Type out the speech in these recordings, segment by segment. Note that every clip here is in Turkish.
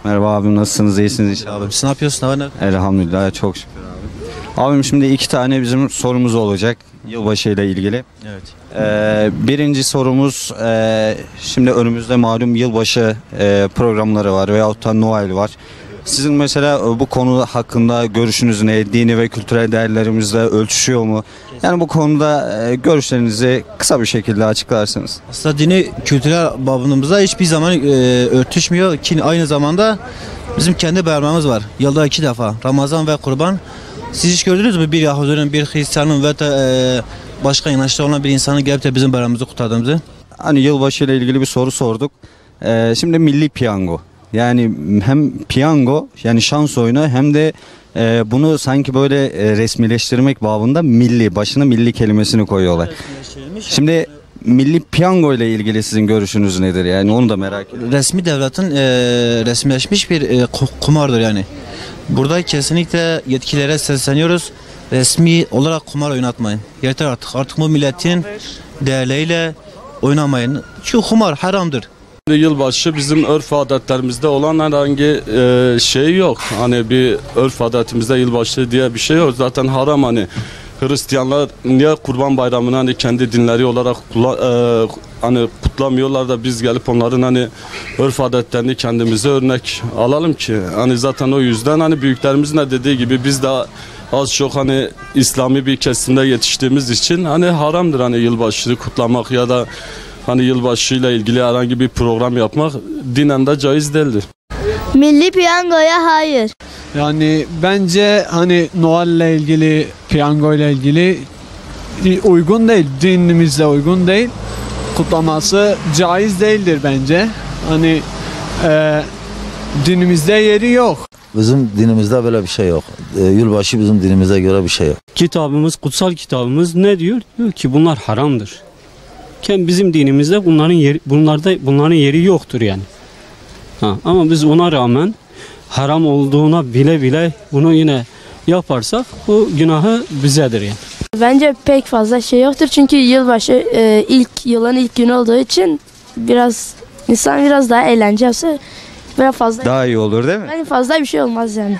Merhaba abim, nasılsınız? İyisiniz inşallah. Abim siz ne yapıyorsun? Abi, Elhamdülillah, çok şükür abi. Abim şimdi iki tane bizim sorumuz olacak yılbaşı ile ilgili. Evet. Birinci sorumuz, şimdi önümüzde malum yılbaşı programları var veyahut da Noel var. Sizin mesela bu konu hakkında görüşünüz ne? Dini ve kültürel değerlerimizle ölçüşüyor mu? Yani bu konuda görüşlerinizi kısa bir şekilde açıklarsınız. Aslında dini kültürel babımızda hiçbir zaman örtüşmüyor ki aynı zamanda bizim kendi bayramımız var. Yılda 2 defa Ramazan ve Kurban. Siz hiç gördünüz mü bir Yahudinin, bir Hristiyanın ve de başka inançta olan bir insanın gelip de bizim bayramımızı kutladığımızı? Hani yılbaşı ile ilgili bir soru sorduk. Şimdi milli piyango. Yani hem piyango, yani şans oyunu, hem de bunu sanki böyle resmileştirmek babında milli, başına milli kelimesini koyuyorlar. Şimdi milli piyango ile ilgili sizin görüşünüz nedir? Yani onu da merak ediyorum. Resmi devletin resmileşmiş bir kumardır yani. Burada kesinlikle yetkililere sesleniyoruz. Resmi olarak kumar oynatmayın. Yeter artık. Artık bu milletin değerleriyle oynamayın. Çünkü kumar haramdır. Yılbaşı bizim örf adetlerimizde olan herhangi şey yok. Hani bir örf adetimizde yılbaşı diye bir şey yok. Zaten haram hani. Hristiyanlar niye Kurban Bayramı'nı hani kendi dinleri olarak hani kutlamıyorlar da biz gelip onların hani örf adetlerini kendimize örnek alalım ki. Hani zaten o yüzden hani büyüklerimizin de dediği gibi biz de az çok hani İslami bir kesimde yetiştiğimiz için hani haramdır hani yılbaşını kutlamak ya da hani yılbaşıyla ilgili herhangi bir program yapmak dinen de caiz değildir. Milli piyangoya hayır. Yani bence hani Noel'le ilgili, piyango ile ilgili uygun değil, dinimizle uygun değil. Kutlaması caiz değildir bence. Hani dinimizde yeri yok. Bizim dinimizde böyle bir şey yok. Yılbaşı bizim dinimize göre bir şey yok. Kitabımız, kutsal kitabımız ne diyor? Diyor ki bunlar haramdır. Bizim dinimizde bunların yeri yoktur yani. Ama biz ona rağmen haram olduğuna bile bile bunu yine yaparsak bu günahı bizedir yani. Bence pek fazla şey yoktur çünkü yılbaşı yılın ilk günü olduğu için insan biraz daha eğlence yapsa biraz fazla Daha iyi olur değil mi? yani fazla bir şey olmaz yani.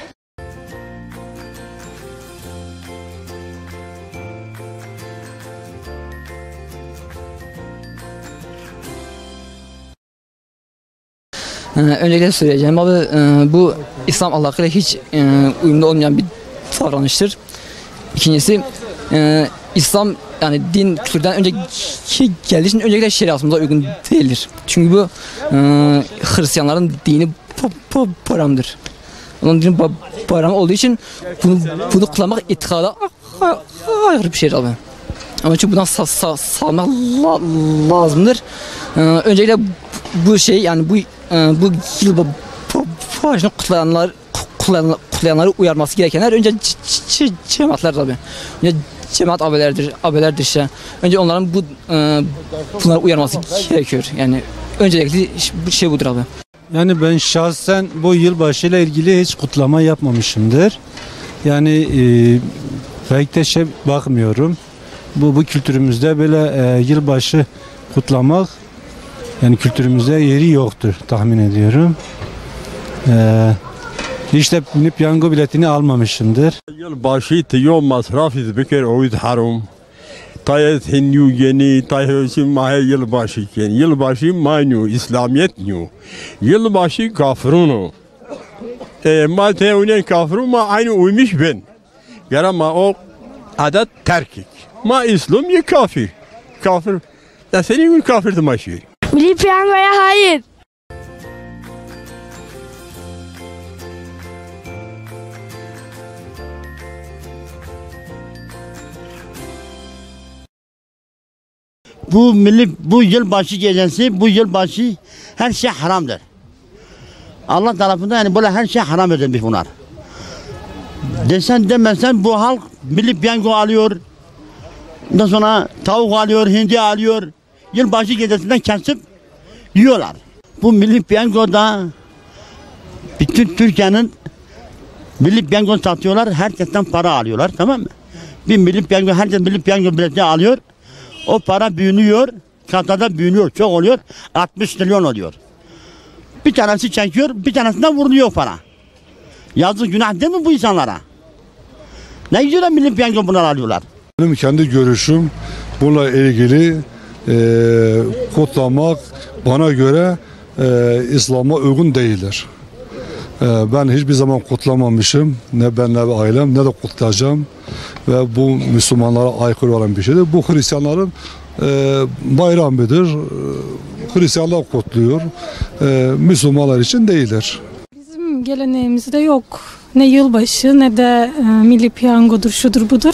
Öncelikle söyleyeceğim abi, bu İslam ahlakıyla hiç uyumlu olmayan bir davranıştır. İkincisi İslam yani din kültürden önce geldiği için öncelikle şeriatımıza uygun değildir. Çünkü bu Hristiyanların dini bayramıdır. Onun dini bayramı olduğu için bunu kutlamak itikada ayrı bir şeydir abi. Onun için bundan sağlamak lazımdır. Öncelikle bu şey yani bu yılbaşını kutlayanları uyarması gerekenler önce cemaatler tabii. Önce cemaat abilerdir işte. Önce onların bunları uyarması gerekiyor. Yani öncelikli şey budur abi. Yani ben şahsen bu yılbaşıyla ilgili hiç kutlama yapmamışımdır. Yani pek de bakmıyorum. Bu kültürümüzde böyle yılbaşı kutlamak yani kültürümüzde yeri yoktur tahmin ediyorum. İşte piyango biletini almamışımdır. Yılbaşı tiyo masraf izbekir oyd harum. Tayet hinyu yeni tayhesin mahe yılbaşı yeni. Yılbaşı manyu İslamiyet nyu. Yılbaşı kafrunu. Ma tevnen kafru ma aynı uymuş ben. Garama o adet terkik. Ma İslam ye kafir. Kafir. Da senin kafir de maşir. Milli piyangoya hayır. Bu yılbaşı gecesi, bu yılbaşı her şey haramdır. Allah tarafından yani böyle her şey haram edilmiş bunlar. Desen demesen bu halk milli piyango alıyor. Ondan sonra tavuk alıyor, hindi alıyor. Yılbaşı gecesinden kesip yiyorlar. Bu milli piyangoda bütün Türkiye'nin milli piyango satıyorlar. Herkesten para alıyorlar, tamam mı? Bir milli piyango, herkes milli piyango bileti alıyor. O para büyünüyor, kasada büyünüyor, çok oluyor. 60 trilyon oluyor. Bir tanesi çekiyor, bir tanesinden vuruluyor para. Yazık günah değil mi bu insanlara? Ne güzel milli piyango bunlar alıyorlar. Benim kendi görüşüm bununla ilgili kutlamak bana göre İslam'a uygun değildir. Ben hiçbir zaman kutlamamışım. Ne ben ne ailem ne de kutlayacağım. Ve bu Müslümanlara aykırı olan bir şeydir. Bu Hristiyanların bayramıdır. Hristiyanlar kutluyor. Müslümanlar için değildir. Bizim geleneğimizde yok. Ne yılbaşı ne de milli piyangodur, şudur budur.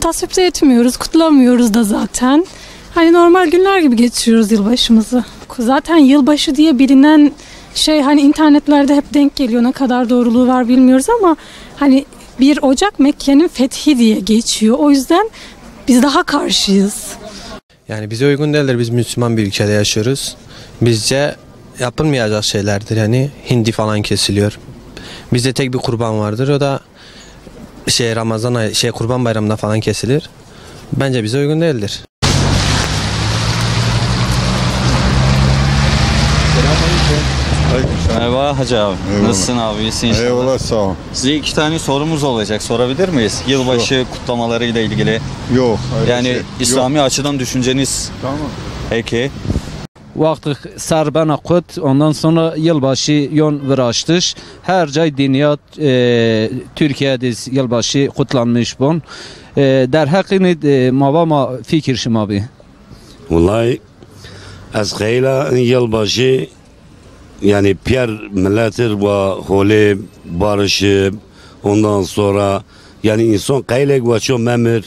Tasvip de etmiyoruz, kutlamıyoruz da zaten. Hani normal günler gibi geçiriyoruz yılbaşımızı. Zaten yılbaşı diye bilinen şey hani internetlerde hep denk geliyor. Ne kadar doğruluğu var bilmiyoruz ama hani 1 Ocak Mekke'nin fethi diye geçiyor. O yüzden biz daha karşıyız. Yani bize uygun değildir. Biz Müslüman bir ülkede yaşıyoruz. Bizce yapılmayacak şeylerdir. Yani hindi falan kesiliyor. Bizde tek bir kurban vardır. O da Ramazan ayı, Kurban Bayramı'nda falan kesilir. Bence bize uygun değildir. Merhaba Hacı abi. Eyvallah. Nasılsın abi? İyisin inşallah. Eyvallah, sağ ol. Size 2 tane sorumuz olacak. Sorabilir miyiz? Yılbaşı kutlamalarıyla ilgili. Yok. Yani İslami açıdan düşünceniz. Tamam. Peki. Vakti serbena kut, ondan sonra yılbaşı yon viraştış. Her cay dünya Türkiye'de yılbaşı kutlanmış bun. Der hakkını mavama fikir şımabi. Vallahi az khayla yılbaşı yani Pierre millettir ve hole barışı ondan sonra yani insan kaylek ve çok memur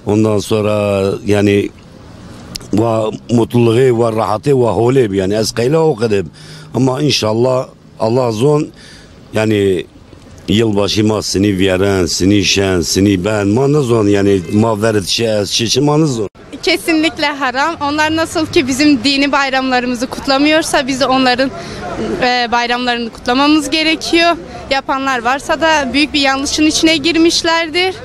ondan sonra yani ve mutluluğu ve rahatı ve hole yani az kayla o kadar ama inşallah Allah zon yani yılbaşı ma seni veren seni şen seni ben manızon yani ma veret şey manızon. Kesinlikle haram. Onlar nasıl ki bizim dini bayramlarımızı kutlamıyorsa biz de onların bayramlarını kutlamamız gerekiyor. Yapanlar varsa da büyük bir yanlışın içine girmişlerdir.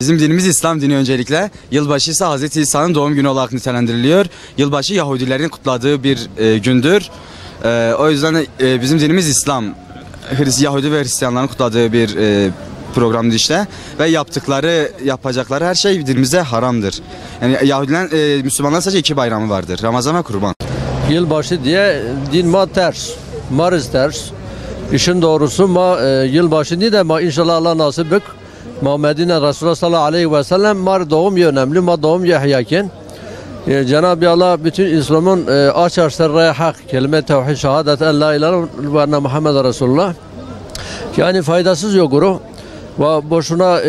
Bizim dinimiz İslam dini öncelikle. Yılbaşı ise Hz. İsa'nın doğum günü olarak nitelendiriliyor. Yılbaşı Yahudilerin kutladığı bir gündür. O yüzden bizim dinimiz İslam. Yahudi ve Hristiyanların kutladığı bir programdır işte. Ve yapacakları her şey dinimize haramdır. Yani Yahudilerin, Müslümanların sadece 2 bayramı vardır. Ramazan ve Kurban. Yılbaşı diye din ma ters. Marız ters. İşin doğrusu yılbaşı değil de inşallah Allah nasip Muhammed'in Resulullah sallallahu aleyhi ve sellem mar doğum önemli, ma doğum yahyaken Cenab-ı Allah bütün İslam'ın açar serraya hak, kelime tevhid, şehadet en la ilahe ve enne Muhammed Resulullah. Yani faydasız yok guru. Ve boşuna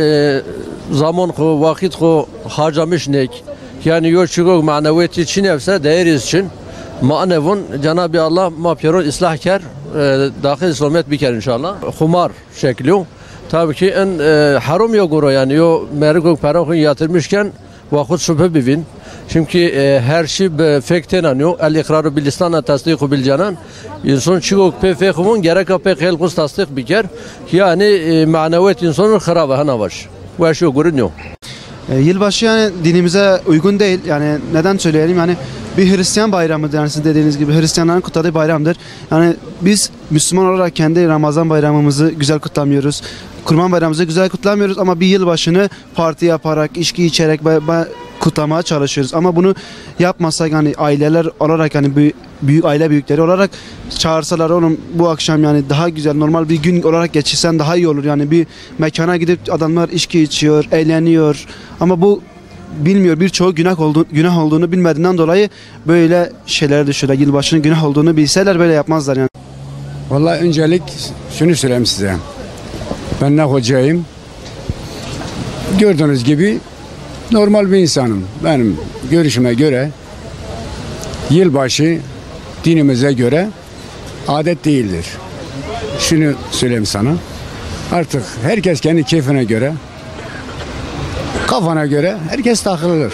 zaman ko, vakit ko harcamış nek. Yani yok çıkıyor maneviyat için yapsa değeriz için. Manevun Cenab-ı Allah mapyarun islah ker, dahil İslamiyet bir kere inşallah. Humar şekli. Tabii ki en haram yok guru yani yo merikok parakon yatırmışken vakit şüphe bivin. Çünkü her şey fekten yok. El ikraru bil lisana tasdiku bil canan. İnsan çıkıp pefekumun gerek apek helkus tasdik biker. Yani maneviyat insanın hırava hana var. Bu şey görünüyor. Yılbaşı yani dinimize uygun değil. Yani neden söyleyelim yani bir Hristiyan bayramıdır yani sizin dediğiniz gibi Hristiyanların kutladığı bayramdır. Yani biz Müslüman olarak kendi Ramazan bayramımızı güzel kutlamıyoruz. Kurban bayramımızı güzel kutlamıyoruz ama bir yılbaşını parti yaparak, içki içerek kutlamaya çalışıyoruz. Ama bunu yapmasak hani aileler olarak yani büyük aile büyükleri olarak çağırsalar oğlum bu akşam yani daha güzel normal bir gün olarak geçirsen daha iyi olur. Yani bir mekana gidip adamlar içki içiyor, eğleniyor ama bu bilmiyor birçoğu günah olduğunu bilmediğinden dolayı böyle şeyler düşüyorlar. Yılbaşının günah olduğunu bilseler böyle yapmazlar yani. Vallahi öncelik şunu söyleyeyim size. Ben ne hocayım. Gördüğünüz gibi normal bir insanım. Benim görüşüme göre yılbaşı dinimize göre adet değildir. Şunu söyleyeyim sana. Artık herkes kendi keyfine göre, kafana göre herkes takılır.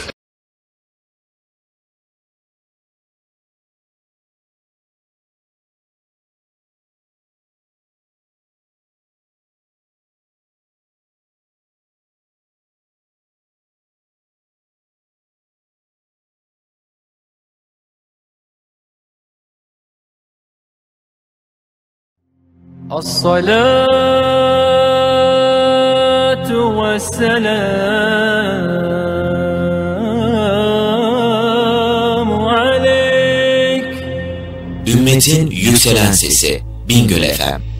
As-salatu vesselamu aleyk. Ümmetin yükselen sesi Bingöl FM.